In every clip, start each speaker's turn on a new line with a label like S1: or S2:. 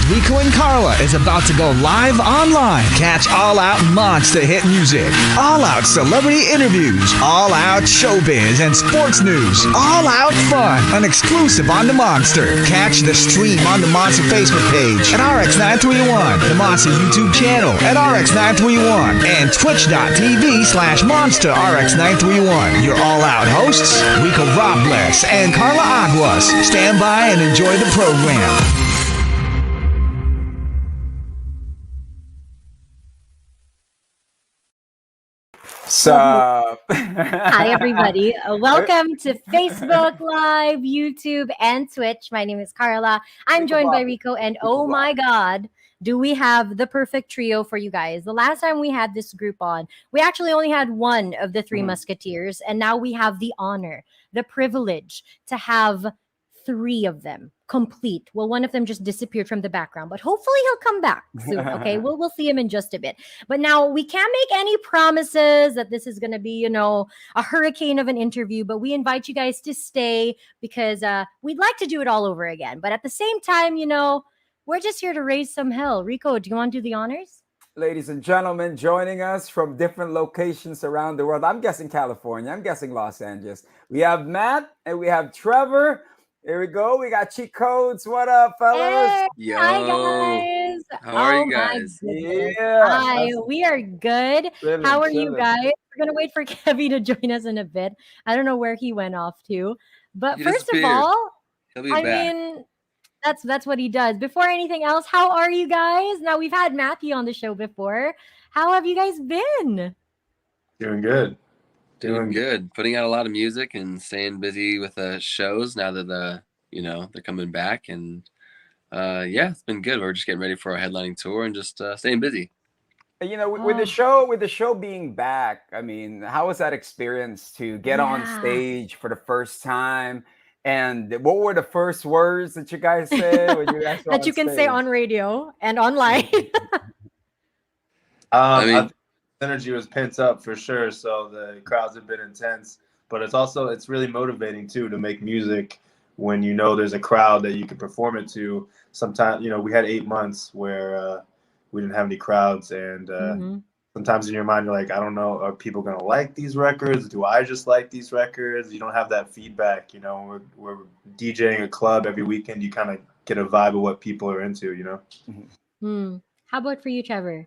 S1: Rico and Karla is about to go live online. Catch all-out monster hit music, all-out celebrity interviews, all-out showbiz and sports news, all-out fun, and exclusive on the Monster. Catch the stream on the Monster Facebook page at RX931, the Monster YouTube channel at RX931, and twitch.tv/Monster RX931. Your all-out hosts, Rico Robles and Karla Aguas. Stand by and enjoy the program.
S2: Sup?
S3: Hi, everybody. Welcome to Facebook Live, YouTube, and Twitch. My name is Karla. I'm joined by Rico, and oh my God, do we have the perfect trio for you guys. The last time we had this group on, we actually only had one of the three Musketeers, and now we have the honor, the privilege to have three of them complete. Well, one of them just disappeared from the background, but hopefully he'll come back soon. Okay, we'll see him in just a bit. But now we can't make any promises that this is going to be, a hurricane of an interview. But we invite you guys to stay because we'd like to do it all over again. But at the same time, we're just here to raise some hell. Rico, do you want to do the honors?
S2: Ladies and gentlemen, joining us from different locations around the world. I'm guessing California. I'm guessing Los Angeles. We have Matt and we have Trevor. Here we go. We got cheat codes. What up, fellas?
S3: Hey,
S4: Yo.
S3: hi, guys.
S4: How are you guys?
S2: Yeah.
S3: Hi, we are good.
S2: Chilling,
S3: How are you
S2: chilling.
S3: guys? We're going to wait for Kevin to join us in a bit. I don't know where he went off to. But
S4: He
S3: first of
S4: disappeared.
S3: all,
S4: He'll be
S3: I
S4: back.
S3: mean, that's what he does. Before anything else, how are you guys? Now, we've had Matthew on the show before. How have you guys been?
S5: Doing good.
S4: Doing good. Putting out a lot of music and staying busy with the shows now that they're coming back. And it's been good. We're just getting ready for our headlining tour and just staying busy.
S2: With the show being back, I mean, how was that experience to get on stage for the first time? And what were the first words that you guys said when you guys were
S3: That
S2: on
S3: you can say
S2: stage?
S3: on radio and online.
S5: I think energy was pent up for sure. So the crowds have been intense, but it's really motivating too to make music when there's a crowd that you can perform it to. Sometimes, we had 8 months where we didn't have any crowds, and sometimes in your mind you're like, I don't know, are people gonna like these records? Do I just like these records? You don't have that feedback. We're DJing a club every weekend. You kind of get a vibe of what people are into.
S3: How about for you, Trevor?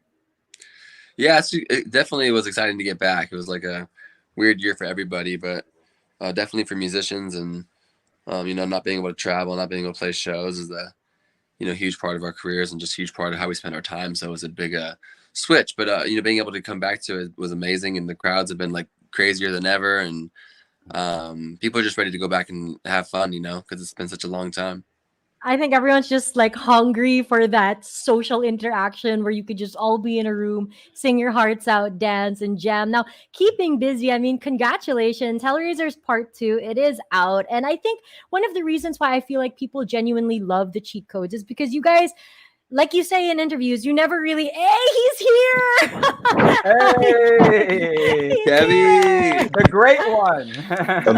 S4: Yeah, it definitely was exciting to get back. It was like a weird year for everybody, but definitely for musicians and not being able to travel, not being able to play shows is a huge part of our careers and just a huge part of how we spend our time. So it was a big switch, but being able to come back to it was amazing, and the crowds have been like crazier than ever, and people are just ready to go back and have fun, because it's been such a long time.
S3: I think everyone's just like hungry for that social interaction where you could just all be in a room, sing your hearts out, dance and jam. Now, keeping busy, I mean, congratulations. Hellraiser's Part 2, it is out. And I think one of the reasons why I feel like people genuinely love the cheat codes is because you guys, like you say in interviews, you never really, hey, he's here.
S2: Hey,
S4: Kevin,
S2: the great one.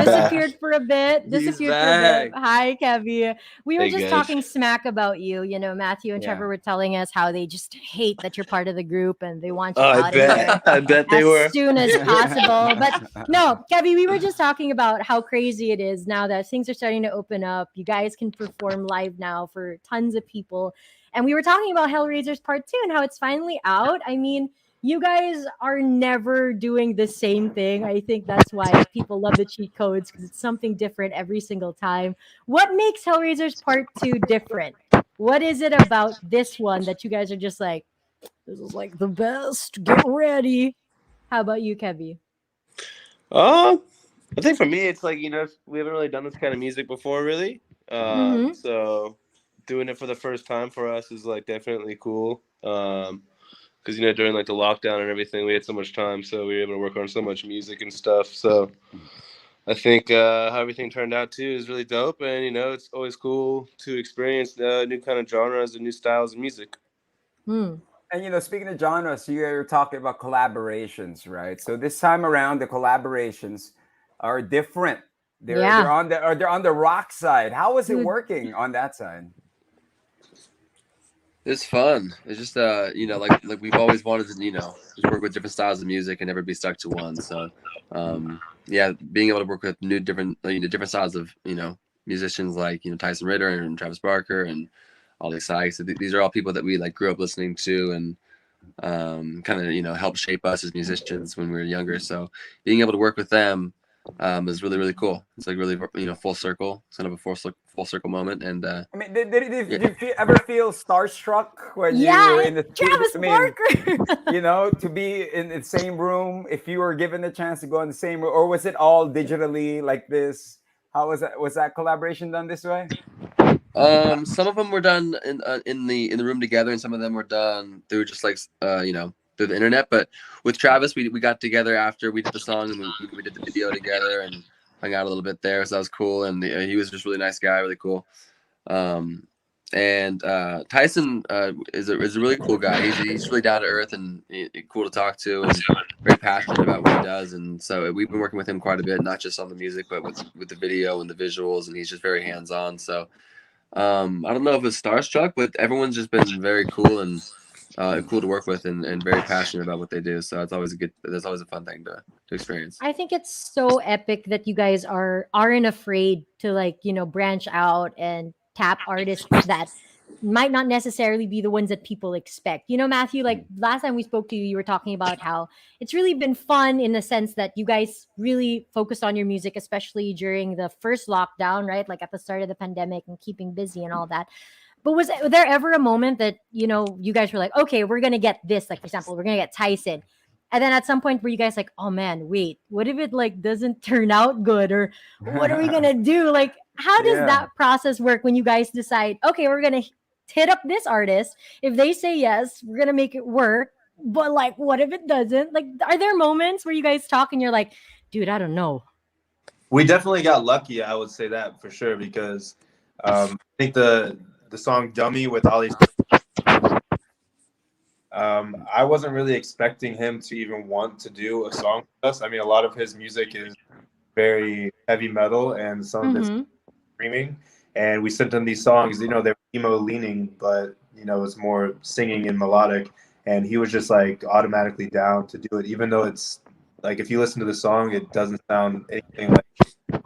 S3: Disappeared for a bit.
S4: He's back.
S3: Hi, Kevy. We were
S4: Hey,
S3: just
S4: guys.
S3: talking smack about you. Matthew and Trevor were telling us how they just hate that you're part of the group and they want you out of here
S5: I bet they were.
S3: as soon as possible. But no, Kevy, we were just talking about how crazy it is now that things are starting to open up. You guys can perform live now for tons of people. And we were talking about Hellraiser's Part 2 and how it's finally out. I mean, you guys are never doing the same thing. I think that's why people love the cheat codes, because it's something different every single time. What makes Hellraiser's Part 2 different? What is it about this one that you guys are just like, this is like the best, get ready? How about you, Kevy?
S6: I think for me, it's like, we haven't really done this kind of music before, really. So doing it for the first time for us is like definitely cool. Because during like the lockdown and everything, we had so much time, so we were able to work on so much music and stuff. So I think how everything turned out too is really dope, and it's always cool to experience new kind of genres and new styles of music.
S2: And speaking of genres, you were talking about collaborations, right? So this time around, the collaborations are different. They're on the rock side. How was it working on that side?
S4: It's fun. It's just like we've always wanted to just work with different styles of music and never be stuck to one. So yeah, being able to work with different styles of musicians like Tyson Ritter and Travis Barker and Ollie Sykes. These are all people that we like grew up listening to and kind of helped shape us as musicians when we were younger. So being able to work with them is really really cool. It's like really full circle. It's kind of a full circle moment. And
S2: I mean, did you ever feel starstruck when you were
S3: Yeah,
S2: in the studio?
S3: Travis
S2: I mean,
S3: Barker.
S2: to be in the same room, if you were given the chance to go in the same room, or was it all digitally like this? How was that? Was that collaboration done this way?
S4: Some of them were done in the room together, and some of them were done through just like through the internet. But with Travis, we got together after we did the song, and we did the video together and hung out a little bit there. So that was cool, and he was just a really nice guy, really cool. Um, and Tyson is a really cool guy. He's really down to earth and cool to talk to, and very passionate about what he does. And so we've been working with him quite a bit, not just on the music, but with the video and the visuals. And he's just very hands on. So. I don't know if it's starstruck, but everyone's just been very cool and cool to work with and very passionate about what they do. So that's always a fun thing to experience.
S3: I think it's so epic that you guys aren't afraid to branch out and tap artists that might not necessarily be the ones that people expect. Matthew, like last time we spoke to you, you were talking about how it's really been fun in the sense that you guys really focused on your music, especially during the first lockdown, right? Like at the start of the pandemic and keeping busy and all that. But was there ever a moment that, you guys were like, okay, we're going to get this, like, for example, we're going to get Tyson. And then at some point were you guys like, oh man, wait, what if it like doesn't turn out good? Or what are we going to do? Like, how does
S2: Yeah.
S3: that process work when you guys decide, okay, we're going to hit up this artist? If they say yes, we're going to make it work. But like, what if it doesn't? Like, are there moments where you guys talk and you're like, dude, I don't know.
S5: We definitely got lucky. I would say that for sure because I think the song "Dummy" with Ollie. I wasn't really expecting him to even want to do a song with us. I mean, a lot of his music is very heavy metal and some of it's screaming. And we sent him these songs, they're emo leaning, but it's more singing and melodic. And he was just like automatically down to do it, even though it's like if you listen to the song, it doesn't sound anything like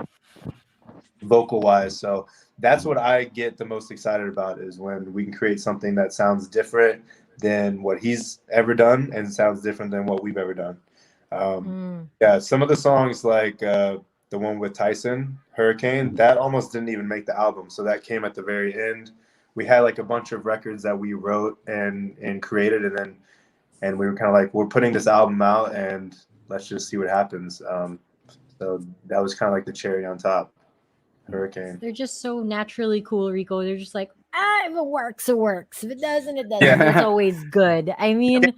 S5: vocal wise. So that's what I get the most excited about is when we can create something that sounds different than what he's ever done and sounds different than what we've ever done. Yeah, some of the songs like the one with Tyson, Hurricane, that almost didn't even make the album. So that came at the very end. We had like a bunch of records that we wrote and created, and we were kind of like, we're putting this album out and let's just see what happens. So that was kind of like the cherry on top. Hurricane.
S3: They're just so naturally cool, Rico. They're just like, if it works, it works. If it doesn't, it doesn't.
S2: Yeah.
S3: It's always good. I mean,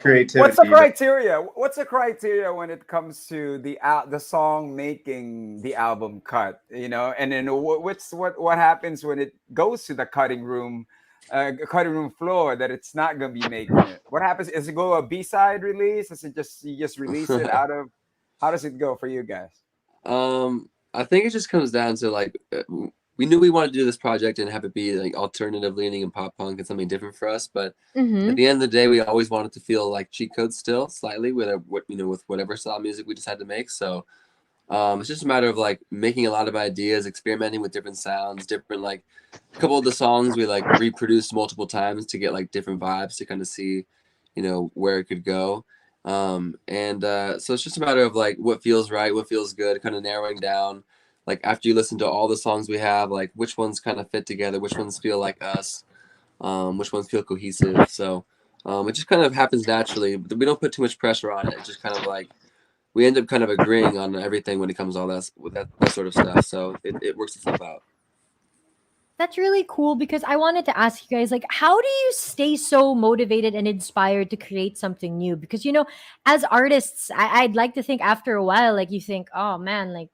S5: Creativity.
S2: What's the criteria? What's the criteria when it comes to the song making the album cut? And then what happens when it goes to the cutting room floor that it's not gonna be making it? What happens? Is it go a B-side release? Is it just you just release it out of? How does it go for you guys?
S4: I think it just comes down to like we knew we wanted to do this project and have it be like alternative leaning and pop punk and something different for us. But at the end of the day, we always wanted to feel like cheat codes still slightly with with whatever style of music we decide to make. So it's just a matter of like making a lot of ideas, experimenting with different sounds, different like a couple of the songs we like reproduced multiple times to get like different vibes to kind of see, where it could go. So it's just a matter of like what feels right, what feels good, kind of narrowing down. Like after you listen to all the songs we have, like which ones kind of fit together, which ones feel like us, which ones feel cohesive. So it just kind of happens naturally. But we don't put too much pressure on it. It's just kind of like we end up kind of agreeing on everything when it comes to all that with that sort of stuff. So it works itself out.
S3: that's really cool because I wanted to ask you guys, like, how do you stay so motivated and inspired to create something new? Because, as artists, I'd like to think after a while, like, you think, oh man, like,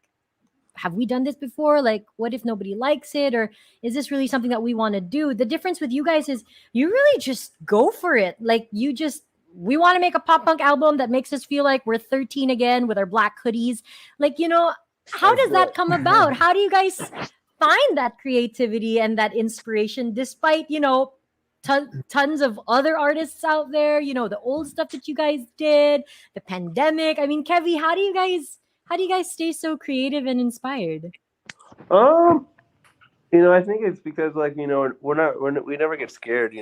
S3: have we done this before? Like, what if nobody likes it? Or is this really something that we want to do? The difference with you guys is you really just go for it. Like, we want to make a pop punk album that makes us feel like we're 13 again with our black hoodies. Like, how does that come about? How do you guys find that creativity and that inspiration despite, tons of other artists out there. You know, the old stuff that you guys did, the pandemic. I mean, Kevy, how do you guys stay so creative and inspired?
S6: I think it's because like we never get scared.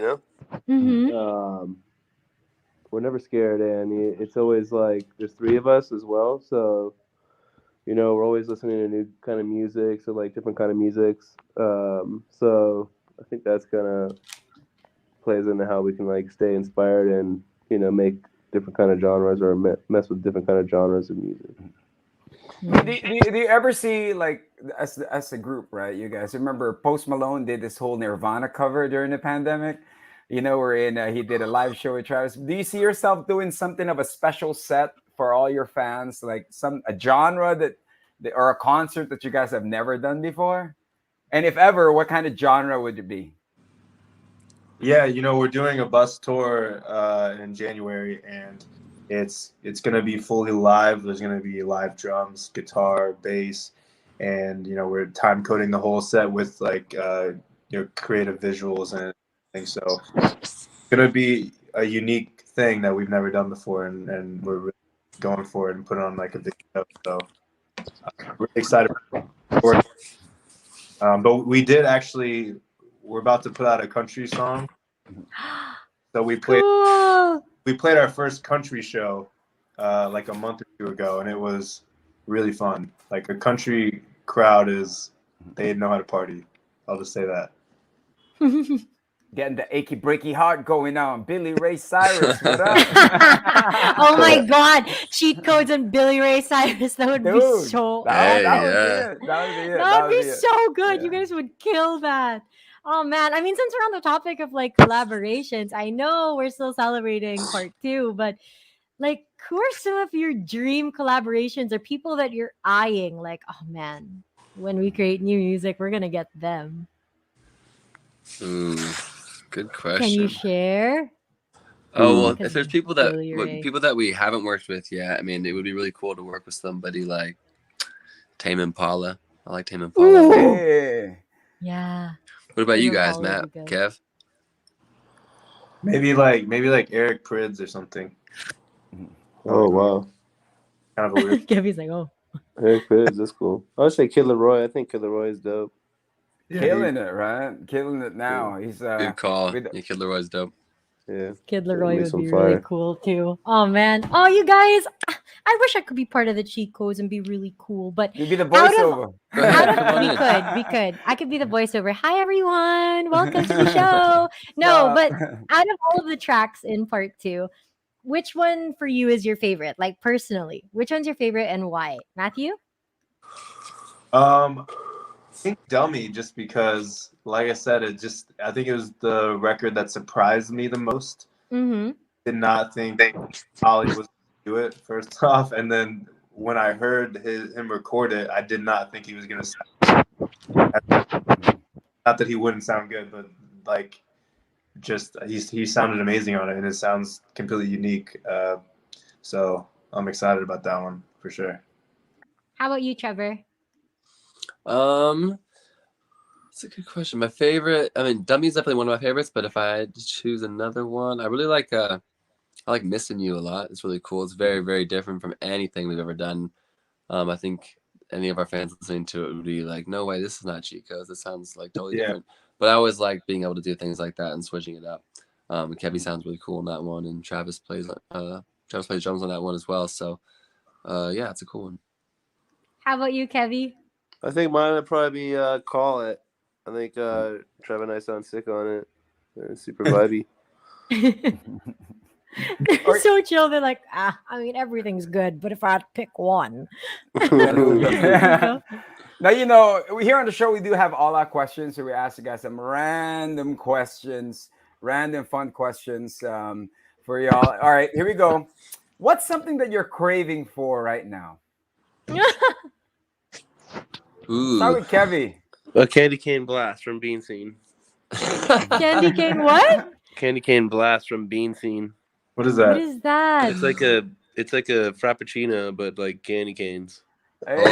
S6: We're never scared, and it's always like there's three of us as well, so we're always listening to new kind of music, so like different kind of musics. So I think that's kind of plays into how we can like stay inspired and make different kind of genres or mess with different kind of genres of music.
S2: Do you ever see, like, as a group, right? You guys remember Post Malone did this whole Nirvana cover during the pandemic? He did a live show with Travis. Do you see yourself doing something of a special set for all your fans, like a genre or a concert that you guys have never done before? And if ever, what kind of genre would it be?
S5: Yeah, we're doing a bus tour in January, and it's going to be fully live. There's going to be live drums, guitar, bass, and we're time coding the whole set with like creative visuals and everything. So it's going to be a unique thing that we've never done before, and we're really going for it and put on like a big show. So I'm really excited for it. But we did actually. We're about to put out a country song. So we played our first country show like a month or two ago, and it was really fun. Like a country crowd they know how to party. I'll just say that.
S2: Getting the achy breaky heart going on. Billy Ray Cyrus, what up?
S3: Oh my God, cheat codes on Billy Ray Cyrus. That would be so.
S2: That would be
S3: so good.
S2: Yeah.
S3: You guys would kill that. Oh man, I mean, since we're on the topic of like collaborations, I know we're still celebrating part 2, but like, who are some of your dream collaborations or people that you're eyeing? Like, oh man, when we create new music, we're gonna get them.
S4: Good question.
S3: Can you share?
S4: Oh well, if there's people that we haven't worked with yet, I mean, it would be really cool to work with somebody like Tame Impala. I like Tame Impala.
S2: Hey.
S3: Yeah.
S4: What about you guys, Matt, Kev?
S5: Maybe like Eric Prydz or something.
S6: Oh wow.
S5: Kind of a weird.
S3: Kevin's like, oh.
S6: Eric Prydz, that's cool. I would say Kid Laroi. I think Kid Laroi is dope.
S2: Killing it, right? Killing it now. He's
S4: good call. Kid Laroi's dope.
S6: Yeah.
S3: Kid Laroi would be really cool too. Oh man. Oh, you guys. I wish I could be part of the cheat codes and be really cool, but
S2: you'd be the voiceover.
S3: We could. I could be the voiceover. Hi everyone, welcome to the show. No, but out of all of the tracks in part 2, which one for you is your favorite? Like personally, which one's your favorite and why? Matthew?
S5: I think Dummy, just because, like I said, I think it was the record that surprised me the most.
S3: Mm-hmm.
S5: Did not think Ollie was going to do it, first off. And then when I heard him record it, I did not think he was going to sound good. Not that he wouldn't sound good, but like just he sounded amazing on it, and it sounds completely unique. So I'm excited about that one for sure.
S3: How about you, Trevor?
S4: That's a good question. My favorite, I mean, Dummy's definitely one of my favorites, but if I had to choose another one, I really like I like Missing You a lot. It's really cool. It's very, very different from anything we've ever done. I think any of our fans listening to it would be like, no way, this is not cheat codes. This sounds like totally different. But I always like being able to do things like that and switching it up. Kevy sounds really cool on that one, and Travis plays drums on that one as well. So yeah, it's a cool one.
S3: How about you, Kevy?
S6: I think mine would probably be Call It. I think Trevor and I sound sick on it. It's super vibey.
S3: They're so chill. They're like, I mean, everything's good, but if I had to pick one.
S2: Now, here on the show, we do have all our questions. So we ask you guys some random questions, random fun questions for y'all. All right, here we go. What's something that you're craving for right now?
S4: Ooh.
S2: Start with Kevy.
S6: A candy cane blast from Bean Scene.
S3: Candy cane what?
S6: Candy cane blast from Bean Scene.
S5: What is that?
S3: What is that?
S6: It's like a frappuccino, but like candy canes.
S2: Hey,
S4: Holy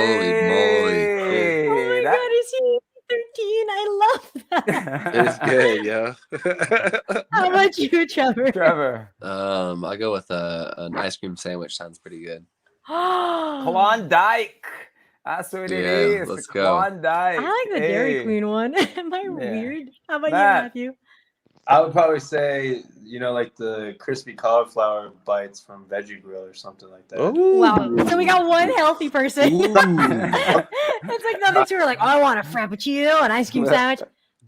S4: moly!
S3: Oh my God, is he I love that.
S6: It's good, yeah.
S3: How about you, Trevor?
S2: Trevor.
S4: I'll go with an ice cream sandwich. Sounds pretty good.
S2: Klondike. That's what it
S4: Yeah,
S2: is.
S4: let's
S2: the
S4: go.
S2: Klondike.
S3: I like the Dairy Queen one. Am I weird? How about
S2: Matt.
S3: you, Matthew?
S5: I would probably say, like the crispy cauliflower bites from Veggie Grill or something like that.
S3: Wow. So we got one healthy person.
S4: Ooh.
S3: It's like the other two are like, I want a frappuccino, an ice cream sandwich.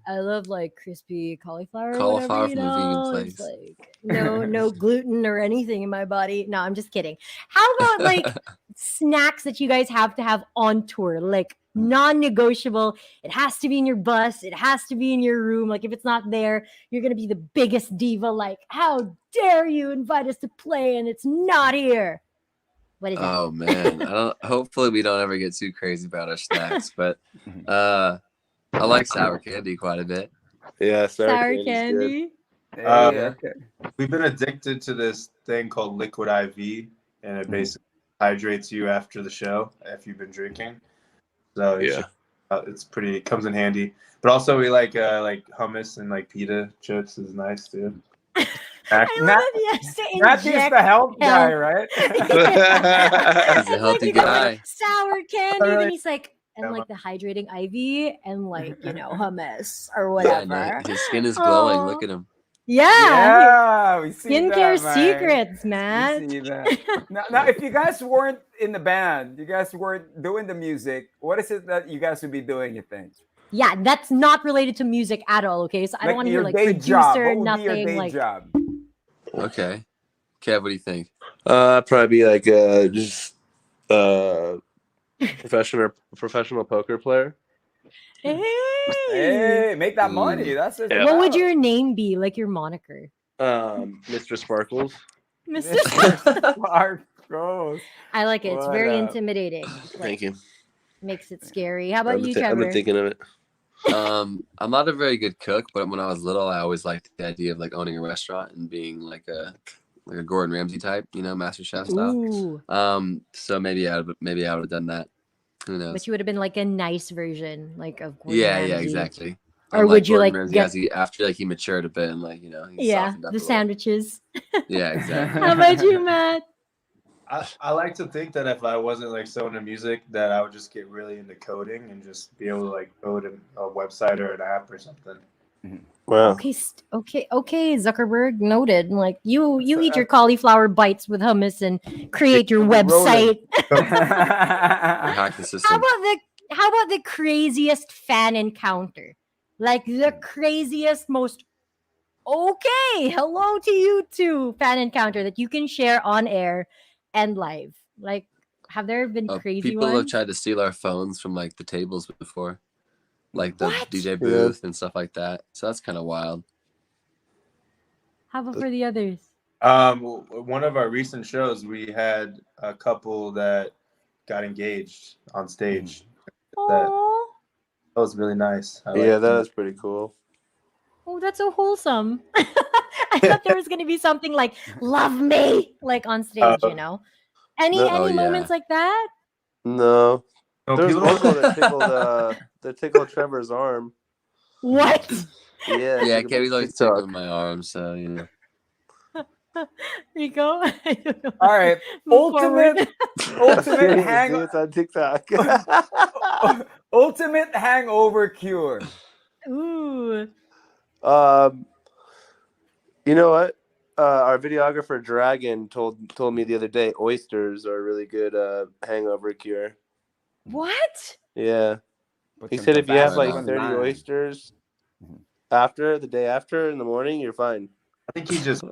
S3: I love like crispy cauliflower.
S4: Cauliflower
S3: Whatever,
S4: from a vegan
S3: It's
S4: place.
S3: like no gluten or anything in my body. No, I'm just kidding. How about like snacks that you guys have to have on tour? Like non-negotiable. It has to be in your bus. It has to be in your room. Like if it's not there, you're gonna be the biggest diva. Like, how dare you invite us to play and it's not here? What is that?
S4: Oh man, hopefully we don't ever get too crazy about our snacks, but I like sour candy quite a bit.
S6: Yeah,
S3: Sour
S6: candy's
S3: candy.
S2: Okay.
S5: We've been addicted to this thing called Liquid IV, and it basically hydrates you after the show if you've been drinking. So it's pretty. It comes in handy. But also we like hummus and like pita chips is nice too.
S3: I love that he has to
S2: Matthew's
S3: inject
S2: the health guy,
S3: health.
S2: right?
S4: He's a
S3: Like,
S4: healthy
S3: you got,
S4: guy.
S3: like, sour candy,
S5: Really?
S3: then he's like, and like the hydrating IV and like, hummus or
S4: Yeah,
S3: whatever.
S4: no, his skin is glowing.
S3: Aw.
S4: Look at him.
S2: Yeah, we see
S3: Skincare
S2: that, man.
S3: secrets, Matt.
S2: We see that. Now, if you guys weren't in the band, you guys weren't doing the music, what is it that you guys would be doing, you think?
S3: Yeah, that's not related to music at all, okay? So I don't want to hear
S2: your
S3: like
S2: day
S3: producer,
S2: job. What would be
S3: nothing
S2: your day
S3: like
S2: job?
S4: Okay, Kev, what do you think?
S6: Probably be like just professional poker player.
S2: Hey, make that money. That's it.
S3: What would your name be? Like your moniker?
S6: Mr. Sparkles.
S3: Mr.
S2: Sparkles.
S3: I like it. It's
S2: What
S3: very
S2: up?
S3: intimidating.
S6: Thank you.
S3: Makes it scary. How about you,
S6: I've
S3: Trevor?
S6: been thinking of it.
S4: I'm not a very good cook, but when I was little, I always liked the idea of like owning a restaurant and being like a Gordon Ramsay type, Master Chef style.
S3: Ooh.
S4: So maybe I would have done that. Who knows?
S3: But you would have been like a nice version, like of Gordon
S4: Yeah,
S3: Ramsay.
S4: exactly.
S3: Or
S4: Unlike
S3: would you
S4: Gordon
S3: like
S4: Ramsay,
S3: get
S4: after he matured a bit and he softened up a
S3: the
S4: little.
S3: sandwiches?
S4: Yeah, exactly.
S3: How about you, Matt?
S5: I like to think that if I wasn't so into music, that I would just get really into coding and just be able to code a website or an app or something.
S6: Wow.
S3: Okay, Zuckerberg, noted. Like you eat your cauliflower bites with hummus and create your website.
S4: Hack the system.
S3: How about the craziest fan encounter? Like the craziest, most hello to you too fan encounter that you can share on air and live. Like, have there been crazy
S4: people
S3: ones?
S4: have tried to steal our phones from the tables before, like the
S3: What?
S4: DJ booth and stuff like that. So that's kind of wild.
S3: How about for the others?
S5: One of our recent shows, we had a couple that got engaged on stage. That was really nice.
S6: That was pretty cool.
S3: Oh, that's so wholesome. I thought there was going to be something like "Love Me" on stage. Any moments like that?
S6: No.
S5: No,
S6: There was
S5: people-
S6: one girl that tickled Trevor's arm.
S3: What?
S6: Yeah.
S4: Yeah,
S6: she
S4: Kevin's always
S6: TikTok.
S4: tickling my arm, so
S3: Rico? I don't know.
S2: All right.
S3: Move
S2: Ultimate
S6: See, it's on TikTok.
S2: ultimate hangover cure.
S3: Ooh.
S6: You know what? Our videographer Dragon told me the other day oysters are a really good hangover cure.
S3: What?
S6: Yeah.
S2: Put
S6: He
S2: some
S6: said if you have
S2: Tabasco
S6: 30
S2: in mine.
S6: oysters the day after in the morning, you're fine.
S5: I think he just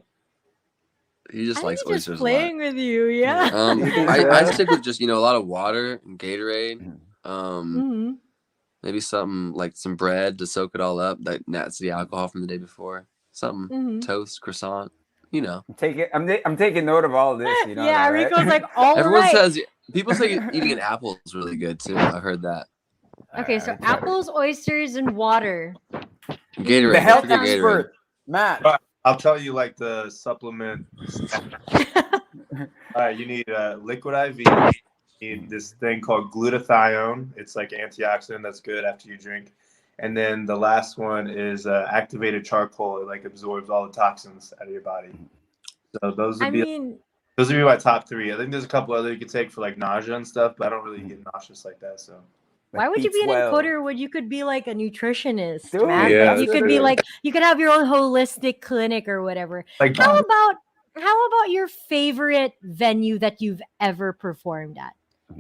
S4: he just
S3: I
S4: likes
S3: think he's
S4: oysters
S3: just playing with you. Yeah.
S4: I stick with just a lot of water and Gatorade.
S3: Mhm.
S4: Maybe something like some bread to soak it all up. That's the alcohol from the day before. Something toast, croissant.
S2: I'm taking note of all this. You know
S3: Yeah,
S2: that, right?
S3: Rico's like, all
S4: Everyone
S3: right.
S4: says people say eating an apple is really good too. I heard that.
S3: Okay, so apples, oysters, and water.
S4: Gatorade.
S2: The health
S4: don't forget Gatorade.
S2: expert, Matt.
S5: I'll tell you the supplement. All right, you need liquid IV. You need this thing called glutathione. It's like an antioxidant that's good after you drink. And then the last one is activated charcoal. It like absorbs all the toxins out of your body. So those would be my top 3. I think there's a couple other you could take for like nausea and stuff, but I don't really get nauseous like that. So
S3: why would you be an encoder when you could be like a nutritionist,
S2: Dude,
S3: man?
S6: yeah,
S3: You could be like, you could have your own holistic clinic or whatever.
S5: Like,
S3: how about your favorite venue that you've ever performed at?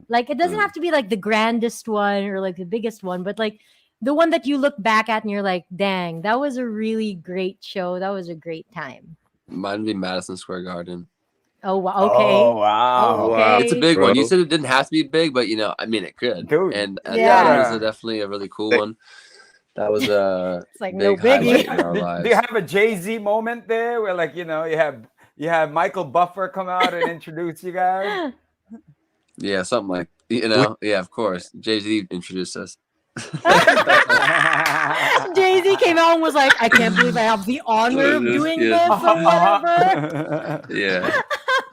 S3: Like, it doesn't have to be like the grandest one or like the biggest one, but like the one that you look back at and you're like, dang, that was a really great show. That was a great time.
S4: Mine would be Madison Square Garden.
S3: Oh, wow. Okay.
S2: Oh, wow.
S3: Oh, okay.
S4: It's a big
S6: Bro.
S4: one. You said it didn't have to be big, but I mean, it could.
S2: Dude.
S4: And
S3: Yeah.
S4: that was definitely a really cool one. That was
S3: It's like
S4: big
S3: no biggie.
S4: highlight in our lives.
S2: Do you have a Jay-Z moment there where like, you have Michael Buffer come out and introduce you guys?
S4: Yeah, something like, yeah, of course. Jay-Z introduced us.
S3: Jay-Z came out and was like, I can't believe I have the honor of doing this or whatever.
S4: Yeah.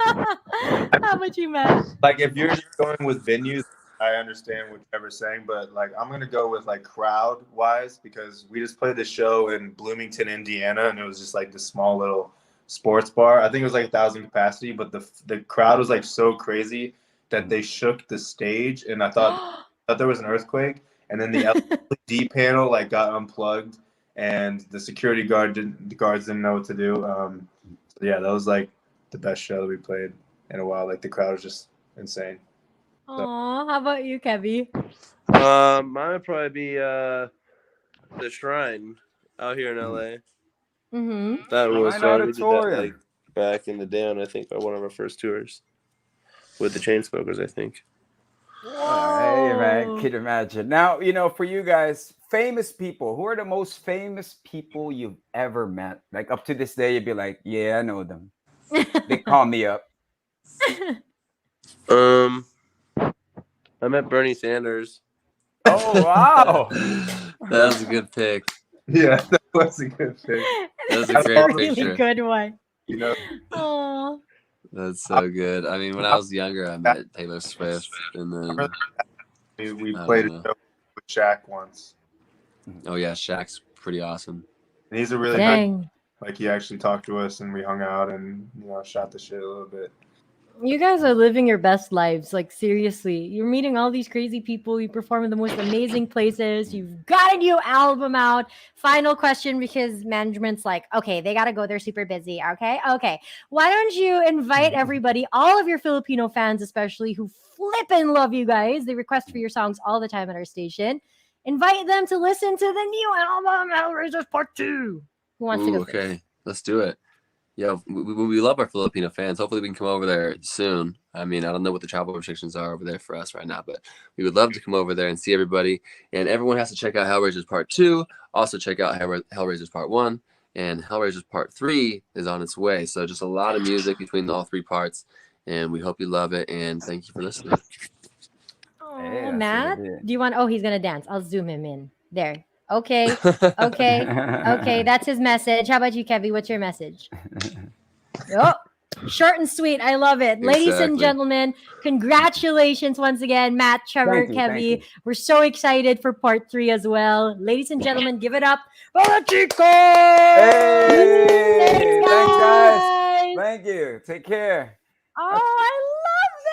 S3: How about you, Matt?
S5: Like if you're just going with venues, I understand what Trevor's saying, but like I'm gonna go with like crowd wise because we just played the show in Bloomington, Indiana, and it was just like this small little sports bar. I think it was like 1,000 capacity, but the crowd was like so crazy that they shook the stage, and I thought there was an earthquake. And then the LED panel like got unplugged, and the security guards didn't know what to do. So yeah, that was like the best show that we played in a while. Like the crowd was just insane.
S3: Aw, how about you, Kevy?
S6: Mine would probably be the Shrine out here in LA.
S3: Mm-hmm.
S6: That was
S2: Shrine
S6: we did that
S2: Auditorium.
S6: like back in the day on I think one of our first tours with the Chainsmokers, I think.
S2: Hey man, can you imagine? Now, for you guys, famous people, who are the most famous people you've ever met? Like up to this day, you'd be like, yeah, I know them. They call me up.
S6: I met Bernie Sanders.
S2: Oh wow.
S4: That was a good pick.
S5: Yeah, that was a good pick.
S4: That was a
S3: That's
S4: great
S3: a really
S4: picture.
S3: good one.
S5: Aw.
S4: That's so good. I mean, when I was younger, I met Taylor Swift, and then
S5: We played a show with Shaq once.
S4: oh yeah, Shaq's pretty awesome.
S5: And he's a really nice,
S3: Dang.
S5: like he actually talked to us and we hung out and shot the shit a little bit.
S3: You guys are living your best lives. Like, seriously. You're meeting all these crazy people. You perform in the most amazing places. You've got a new album out. Final question, because management's like, okay, they got to go. They're super busy. Okay. Why don't you invite everybody, all of your Filipino fans especially, who flippin' love you guys. They request for your songs all the time at our station. Invite them to listen to the new album, Hellraisers Part 2. Who wants to go first?
S4: Okay, let's do it. Yeah, we love our Filipino fans. Hopefully we can come over there soon. I mean, I don't know what the travel restrictions are over there for us right now, but we would love to come over there and see everybody. And everyone has to check out Hellraisers Part 2. Also check out Hellraisers Part 1. And Hellraisers Part 3 is on its way. So just a lot of music between all 3 parts. And we hope you love it. And thank you for listening.
S3: Oh,
S2: Yeah,
S3: Matt,
S2: so good.
S3: do you want? Oh, he's gonna dance. I'll zoom him in. There. Okay. That's his message. How about you, Kevy? What's your message? Oh, short and sweet. I love it. Ladies and
S4: Exactly.
S3: gentlemen, congratulations once again, Matt, Trevor,
S2: Thank you.
S3: Kevy. We're so excited for Part 3 as well. Ladies and gentlemen, give it up for the Chico!
S2: Hey,
S3: Thanks,
S2: thanks, guys.
S3: guys.
S2: Thank you. Take care.
S3: Oh, I love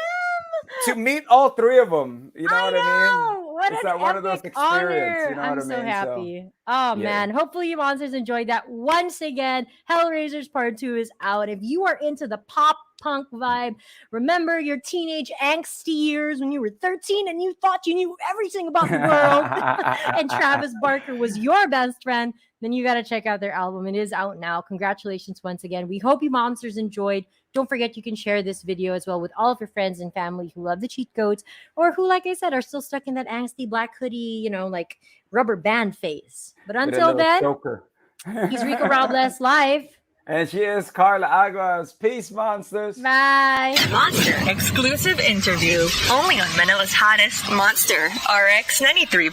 S3: them.
S2: To meet all 3 of them, you know what I mean?
S3: What
S2: It's
S3: an
S2: like one of those
S3: epic
S2: experiences,
S3: honor.
S2: you know
S3: I'm
S2: what I
S3: so
S2: mean?
S3: happy. Oh,
S2: yeah.
S3: man. Hopefully you monsters enjoyed that. Once again, Hellraisers Part 2 is out. If you are into the pop punk vibe, remember your teenage angsty years when you were 13 and you thought you knew everything about the world and Travis Barker was your best friend, then you got to check out their album. It is out now. Congratulations once again. We hope you monsters enjoyed. Don't forget you can share this video as well with all of your friends and family who love the cheat codes or who, like I said, are still stuck in that angsty black hoodie, like rubber band phase. But until then, he's Rico Robles live.
S2: And she is Karla Aguas. Peace, monsters.
S3: Bye.
S7: Monster exclusive interview only on Manila's hottest Monster RX 93.1.